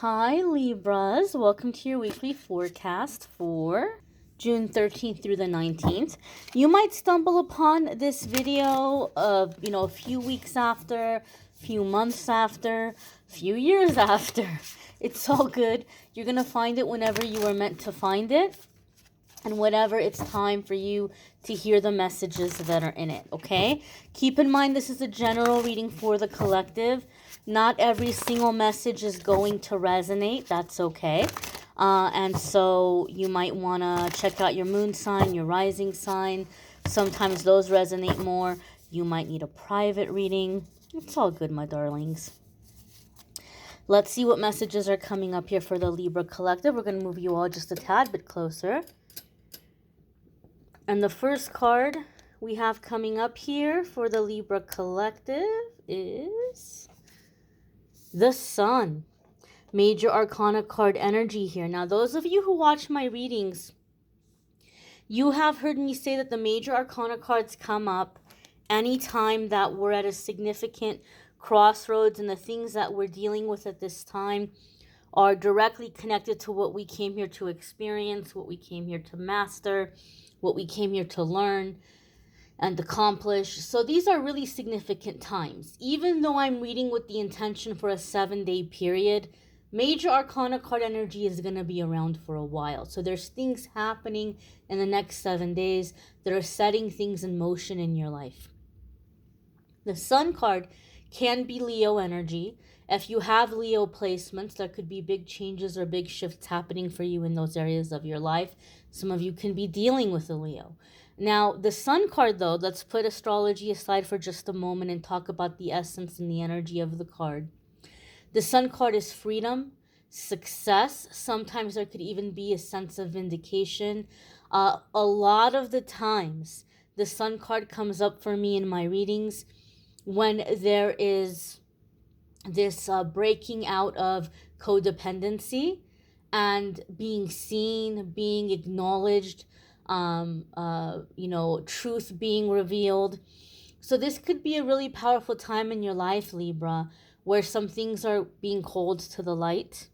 Hi Libras, welcome to your weekly forecast for June 13th through the 19th. You might stumble upon this video of, a few weeks after, few months after, few years after. It's all good. You're going to find it whenever you are meant to find it and whenever it's time for you to hear the messages that are in it, okay? Keep in mind this is a general reading for the collective. Not every single message is going to resonate. That's okay. And so you might want to check out your moon sign, your rising sign. Sometimes those resonate more. You might need a private reading. It's all good, my darlings. Let's see what messages are coming up here for the Libra collective. We're going to move you all just a tad bit closer. And the first card we have coming up here for the Libra collective is the Sun. Major Arcana card energy here. Now, those of you who watch my readings, you have heard me say that the Major Arcana cards come up anytime that we're at a significant crossroads and the things that we're dealing with at this time are directly connected to what we came here to experience, what we came here to master, what we came here to learn and accomplish. So these are really significant times. Even though I'm reading with the intention for a 7-day period, Major Arcana card energy is going to be around for a while. So there's things happening in the next 7 days that are setting things in motion in your life. The Sun card can be Leo energy. If you have Leo placements, there could be big changes or big shifts happening for you in those areas of your life. Some of you can be dealing with a Leo. Now, the Sun card, though, let's put astrology aside for just a moment and talk about the essence and the energy of the card. The Sun card is freedom, success. Sometimes there could even be a sense of vindication. A lot of the times, the Sun card comes up for me in my readings when there is this breaking out of codependency and being seen, being acknowledged, truth being revealed. So this could be a really powerful time in your life, Libra, where some things are being called to the light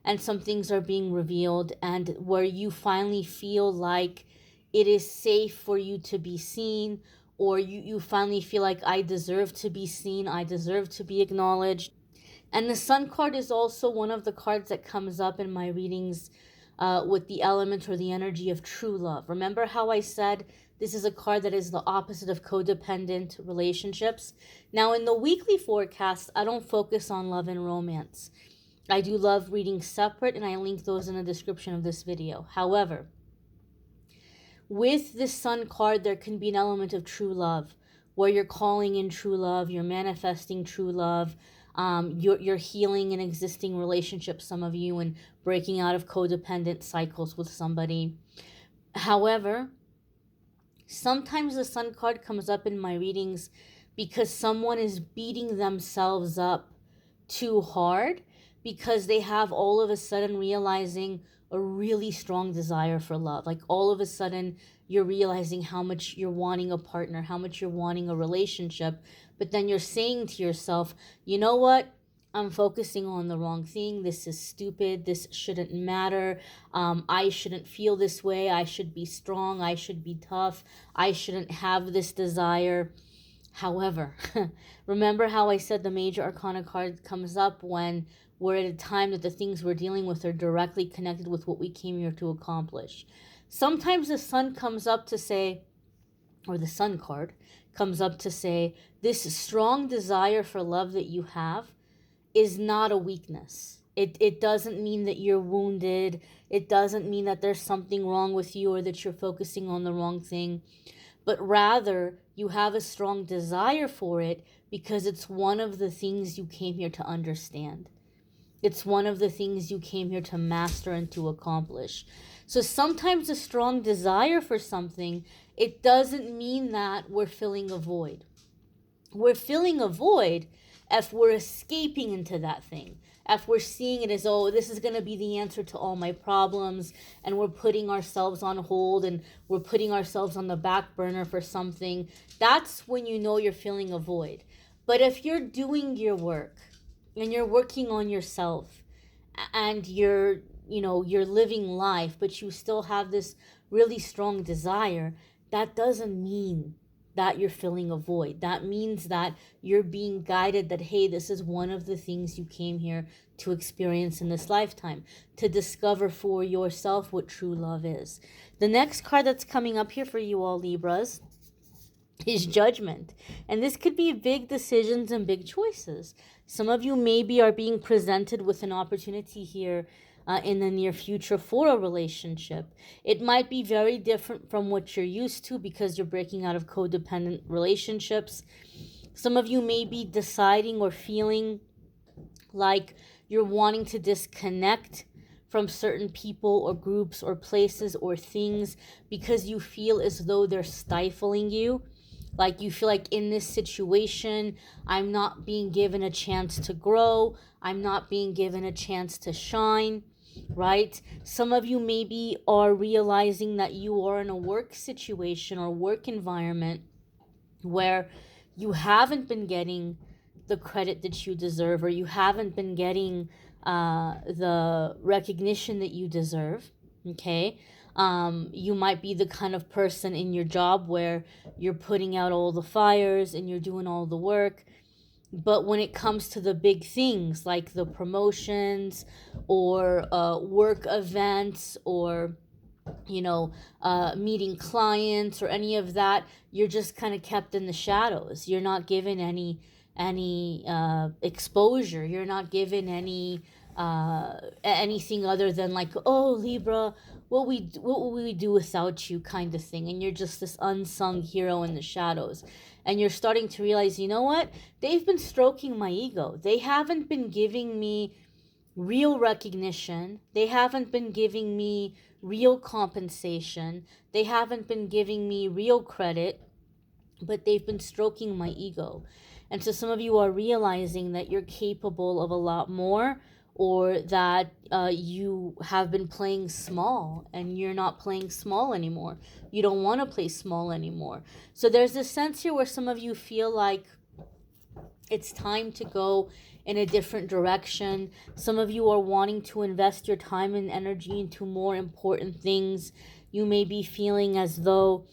and some things are being revealed, and where you finally feel like it is safe for you to be seen, or you finally feel like I deserve to be seen, I deserve to be acknowledged. And the Sun card is also one of the cards that comes up in my readings with the element or the energy of true love. Remember how I said this is a card that is the opposite of codependent relationships? Now, in the weekly forecast, I don't focus on love and romance. I do love readings separate, and I link those in the description of this video. However, with this Sun card, there can be an element of true love, where you're calling in true love, you're manifesting true love, you're healing an existing relationship, some of you, and breaking out of codependent cycles with somebody. However, sometimes the Sun card comes up in my readings because someone is beating themselves up too hard because they have all of a sudden realizing a really strong desire for love. Like all of a sudden you're realizing how much you're wanting a partner, how much you're wanting a relationship, but then you're saying to yourself, you know what? I'm focusing on the wrong thing. This is stupid. This shouldn't matter. I shouldn't feel this way. I should be strong. I should be tough. I shouldn't have this desire. However, remember how I said the Major Arcana card comes up when we're at a time that the things we're dealing with are directly connected with what we came here to accomplish. Sometimes the Sun comes up to say, or the Sun card comes up to say, this strong desire for love that you have is not a weakness. It doesn't mean that you're wounded. It doesn't mean that there's something wrong with you or that you're focusing on the wrong thing. But rather, you have a strong desire for it because it's one of the things you came here to understand. It's one of the things you came here to master and to accomplish. So sometimes a strong desire for something, it doesn't mean that we're filling a void. We're filling a void if we're escaping into that thing. If we're seeing it as, oh, this is going to be the answer to all my problems, and we're putting ourselves on hold and we're putting ourselves on the back burner for something, that's when you know you're filling a void. But if you're doing your work and you're working on yourself and you're living life, but you still have this really strong desire, that doesn't mean that you're filling a void. That means that you're being guided, that hey, this is one of the things you came here to experience in this lifetime, to discover for yourself what true love is. The next card that's coming up here for you all Libras is Judgment. And this could be big decisions and big choices. Some of you maybe are being presented with an opportunity here in the near future for a relationship. It might be very different from what you're used to because you're breaking out of codependent relationships. Some of you may be deciding or feeling like you're wanting to disconnect from certain people or groups or places or things because you feel as though they're stifling you. Like you feel like in this situation, I'm not being given a chance to grow. I'm not being given a chance to shine, right? Some of you maybe are realizing that you are in a work situation or work environment where you haven't been getting the credit that you deserve, or you haven't been getting the recognition that you deserve, okay? You might be the kind of person in your job where you're putting out all the fires and you're doing all the work, but when it comes to the big things like the promotions or work events or meeting clients or any of that, you're just kind of kept in the shadows. You're not given any exposure. You're not given anything other than like, oh Libra, what will we do without you kind of thing. And you're just this unsung hero in the shadows. And you're starting to realize, you know what? They've been stroking my ego. They haven't been giving me real recognition. They haven't been giving me real compensation. They haven't been giving me real credit, but they've been stroking my ego. And so some of you are realizing that you're capable of a lot more, or that you have been playing small and you're not playing small anymore. You don't want to play small anymore. So there's this sense here where some of you feel like it's time to go in a different direction. Some of you are wanting to invest your time and energy into more important things. You may be feeling as though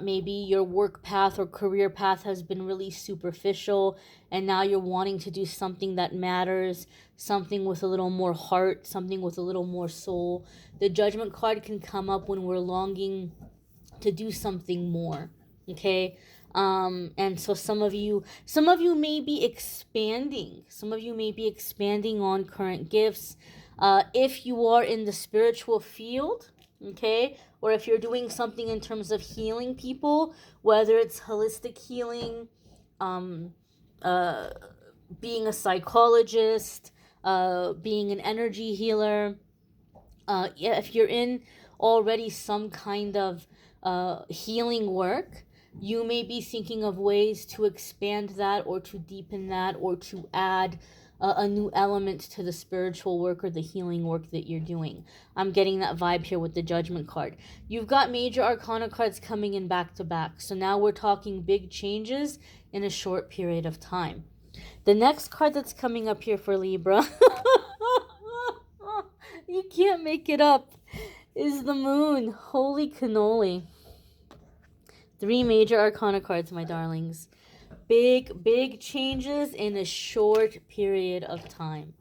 maybe your work path or career path has been really superficial, and now you're wanting to do something that matters, something with a little more heart, something with a little more soul. The Judgment card can come up when we're longing to do something more, okay? And so some of you may be expanding. Some of you may be expanding on current gifts. If you are in the spiritual field, okay, or if you're doing something in terms of healing people, whether it's holistic healing, being a psychologist, being an energy healer, if you're in already some kind of healing work, you may be thinking of ways to expand that or to deepen that or to add a new element to the spiritual work or the healing work that you're doing. I'm getting that vibe here with the Judgment card. You've got major arcana cards coming in back to back. So now we're talking big changes in a short period of time. The next card that's coming up here for Libra, you can't make it up, is the Moon. Holy cannoli. 3 major arcana cards, my darlings. Big changes in a short period of time.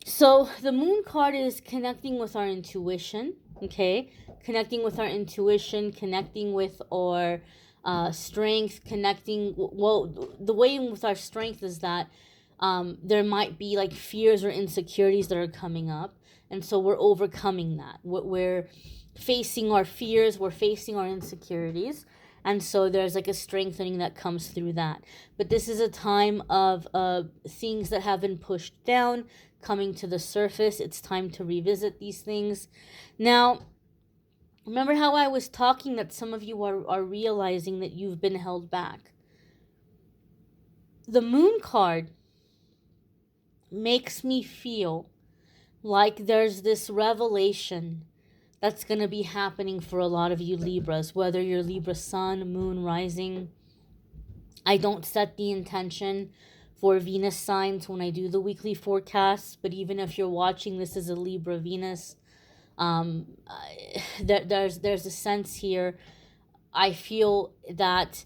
So the Moon card is connecting with our intuition, okay? Connecting with our intuition, connecting with our strength, the way with our strength is that there might be like fears or insecurities that are coming up. And so we're overcoming that. We're facing our fears, we're facing our insecurities. And so there's like a strengthening that comes through that. But this is a time of things that have been pushed down coming to the surface. It's time to revisit these things. Now, remember how I was talking that some of you are realizing that you've been held back. The Moon card makes me feel like there's this revelation that's going to be happening for a lot of you Libras, whether you're Libra Sun, Moon, Rising. I don't set the intention for Venus signs when I do the weekly forecasts. But even if you're watching this as a Libra Venus, there's a sense here. I feel that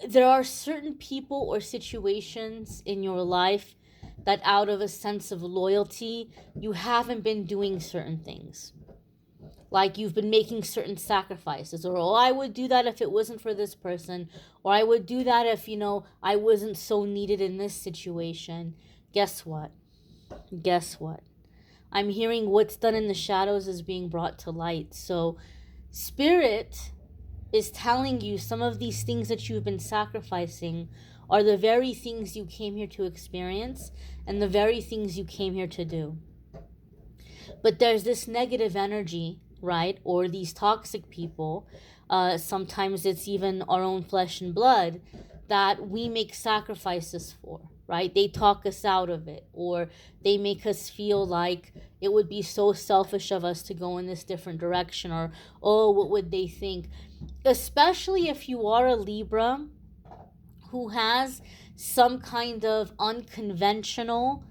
there are certain people or situations in your life that out of a sense of loyalty, you haven't been doing certain things. Like you've been making certain sacrifices, or oh, I would do that if it wasn't for this person, or I would do that if, I wasn't so needed in this situation. Guess what? Guess what? I'm hearing what's done in the shadows is being brought to light. So Spirit is telling you some of these things that you've been sacrificing are the very things you came here to experience and the very things you came here to do. But there's this negative energy, right? Or these toxic people. Sometimes it's even our own flesh and blood that we make sacrifices for, right? They talk us out of it, or they make us feel like it would be so selfish of us to go in this different direction, or, oh, what would they think? Especially if you are a Libra who has some kind of unconventional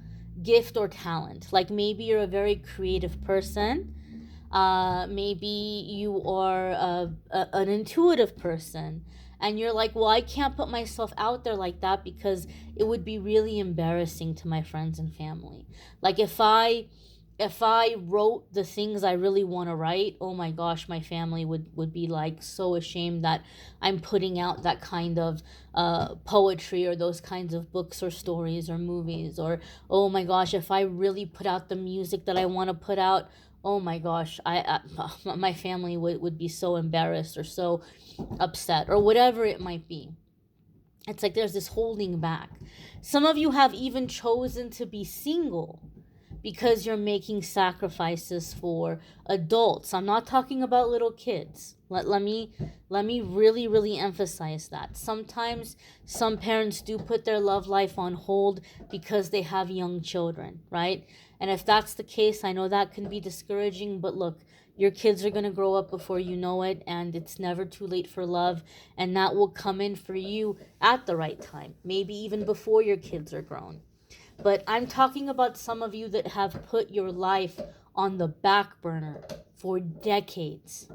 gift or talent. Like maybe you're a very creative person. Maybe you are an intuitive person. And you're like, well, I can't put myself out there like that because it would be really embarrassing to my friends and family. Like if I wrote the things I really want to write, oh my gosh, my family would be like so ashamed that I'm putting out that kind of poetry or those kinds of books or stories or movies. Or, oh my gosh, if I really put out the music that I want to put out, oh my gosh, my family would be so embarrassed or so upset or whatever it might be. It's like there's this holding back. Some of you have even chosen to be single because you're making sacrifices for adults. I'm not talking about little kids. Let me really, really emphasize that. Sometimes some parents do put their love life on hold because they have young children, right? And if that's the case, I know that can be discouraging, but look, your kids are going to grow up before you know it, and it's never too late for love, and that will come in for you at the right time, maybe even before your kids are grown. But I'm talking about some of you that have put your life on the back burner for decades.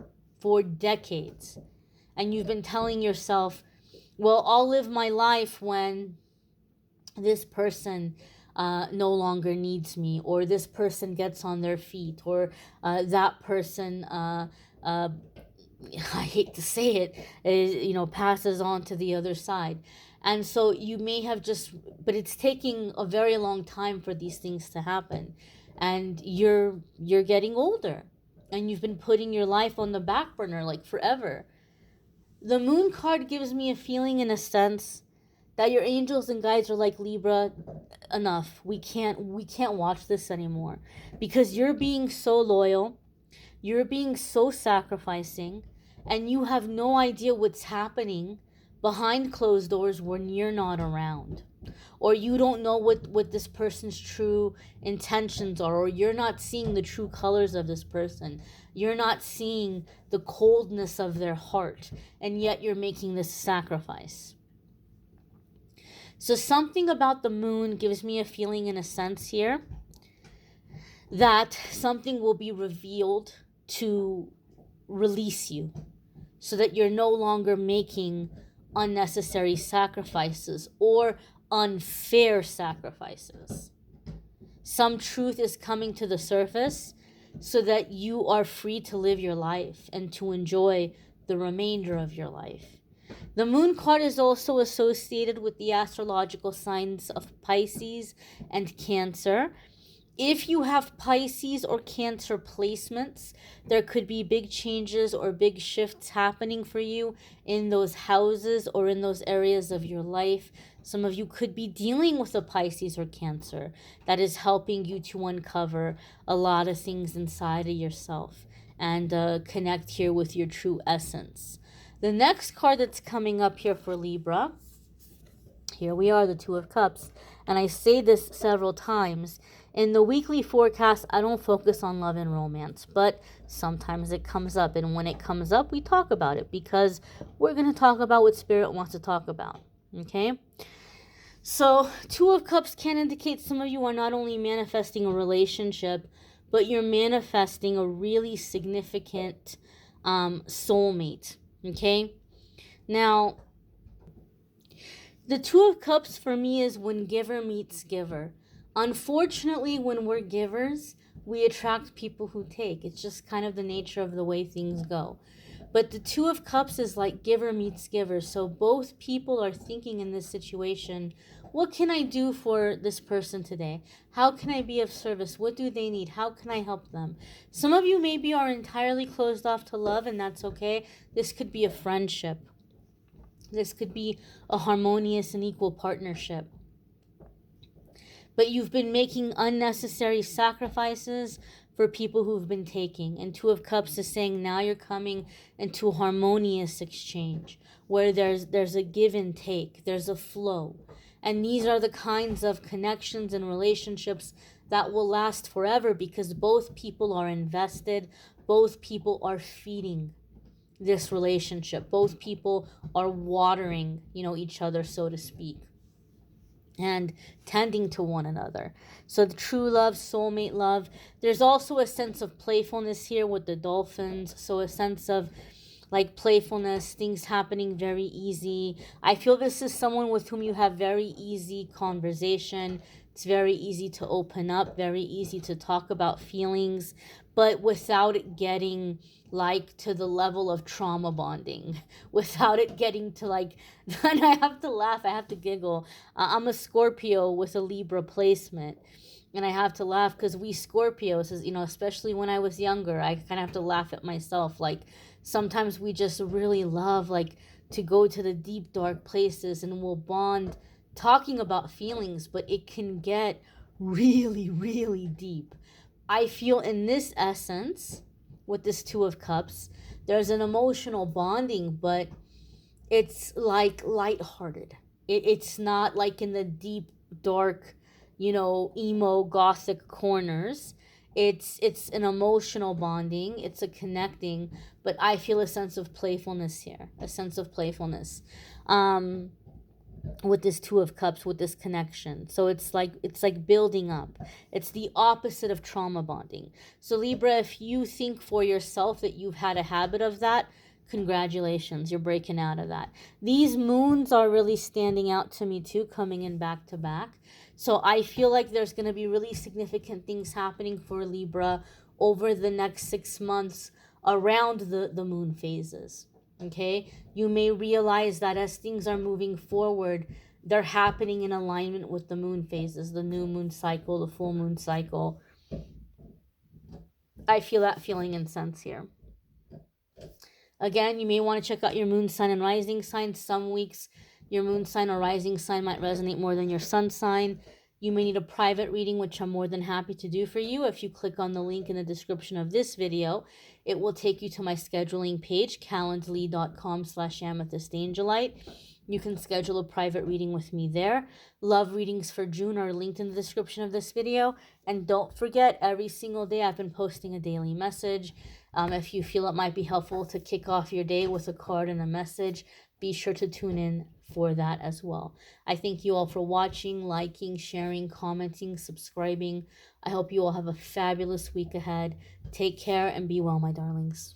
And you've been telling yourself, well, I'll live my life when this person no longer needs me, or this person gets on their feet, or that person, I hate to say it, is, passes on to the other side. And so you may have but it's taking a very long time for these things to happen. And you're getting older, and you've been putting your life on the back burner like forever. The moon card gives me a feeling, in a sense, that your angels and guides are like, Libra, enough. We can't watch this anymore, because you're being so loyal, you're being so sacrificing, and you have no idea what's happening behind closed doors when you're not around. Or you don't know what this person's true intentions are, or you're not seeing the true colors of this person. You're not seeing the coldness of their heart, and yet you're making this sacrifice. So something about the moon gives me a feeling, in a sense here, that something will be revealed to release you, so that you're no longer making unnecessary sacrifices or unfair sacrifices. Some truth is coming to the surface so that you are free to live your life and to enjoy the remainder of your life. The moon card is also associated with the astrological signs of Pisces and Cancer. If you have Pisces or Cancer placements, there could be big changes or big shifts happening for you in those houses or in those areas of your life. Some of you could be dealing with a Pisces or Cancer that is helping you to uncover a lot of things inside of yourself and connect here with your true essence. The next card that's coming up here for Libra, here we are, the Two of Cups. And I say this several times. In the weekly forecast, I don't focus on love and romance, but sometimes it comes up. And when it comes up, we talk about it, because we're going to talk about what Spirit wants to talk about. Okay? So, Two of Cups can indicate some of you are not only manifesting a relationship, but you're manifesting a really significant soulmate. Okay? Now, the Two of Cups for me is when giver meets giver. Unfortunately, when we're givers, we attract people who take. It's just kind of the nature of the way things go. But the Two of Cups is like giver meets giver. So both people are thinking in this situation, what can I do for this person today? How can I be of service? What do they need? How can I help them? Some of you maybe are entirely closed off to love, and that's okay. This could be a friendship. This could be a harmonious and equal partnership. But you've been making unnecessary sacrifices for people who've been taking. And Two of Cups is saying now you're coming into a harmonious exchange where there's a give and take, there's a flow. And these are the kinds of connections and relationships that will last forever because both people are invested, both people are feeding this relationship. Both people are watering, each other, so to speak, and tending to one another. So the true love, soulmate love. There's also a sense of playfulness here with the dolphins. So a sense of like playfulness, things happening very easy. I feel this is someone with whom you have very easy conversation. It's very easy to open up, very easy to talk about feelings, but without it getting like to the level of trauma bonding, without it getting to like, and I have to laugh, I have to giggle. I'm a Scorpio with a Libra placement. And I have to laugh because we Scorpios, especially when I was younger, I kind of have to laugh at myself. Like sometimes we just really love like to go to the deep dark places and we'll bond talking about feelings, but it can get really, really deep. I feel in this essence, with this Two of Cups, there's an emotional bonding, but it's like lighthearted. It's not like in the deep, dark, emo, gothic corners. It's an emotional bonding. It's a connecting, but I feel a sense of playfulness here, a sense of playfulness. With this Two of Cups, with this connection. So it's like building up. It's the opposite of trauma bonding. So Libra, if you think for yourself that you've had a habit of that, congratulations, you're breaking out of that. These moons are really standing out to me too, coming in back to back. So I feel like there's going to be really significant things happening for Libra over the next 6 months around the moon phases. Okay, you may realize that as things are moving forward, they're happening in alignment with the moon phases, the new moon cycle, the full moon cycle. I feel that feeling and sense here. Again, you may want to check out your moon sign and rising sign. Some weeks your moon sign or rising sign might resonate more than your sun sign. You may need a private reading, which I'm more than happy to do for you. If you click on the link in the description of this video, it will take you to my scheduling page, calendly.com/amethystangelite. You can schedule a private reading with me there. Love readings for June are linked in the description of this video. And don't forget, every single day I've been posting a daily message. If you feel it might be helpful to kick off your day with a card and a message, be sure to tune in for that as well. I thank you all for watching, liking, sharing, commenting, subscribing. I hope you all have a fabulous week ahead. Take care and be well, my darlings.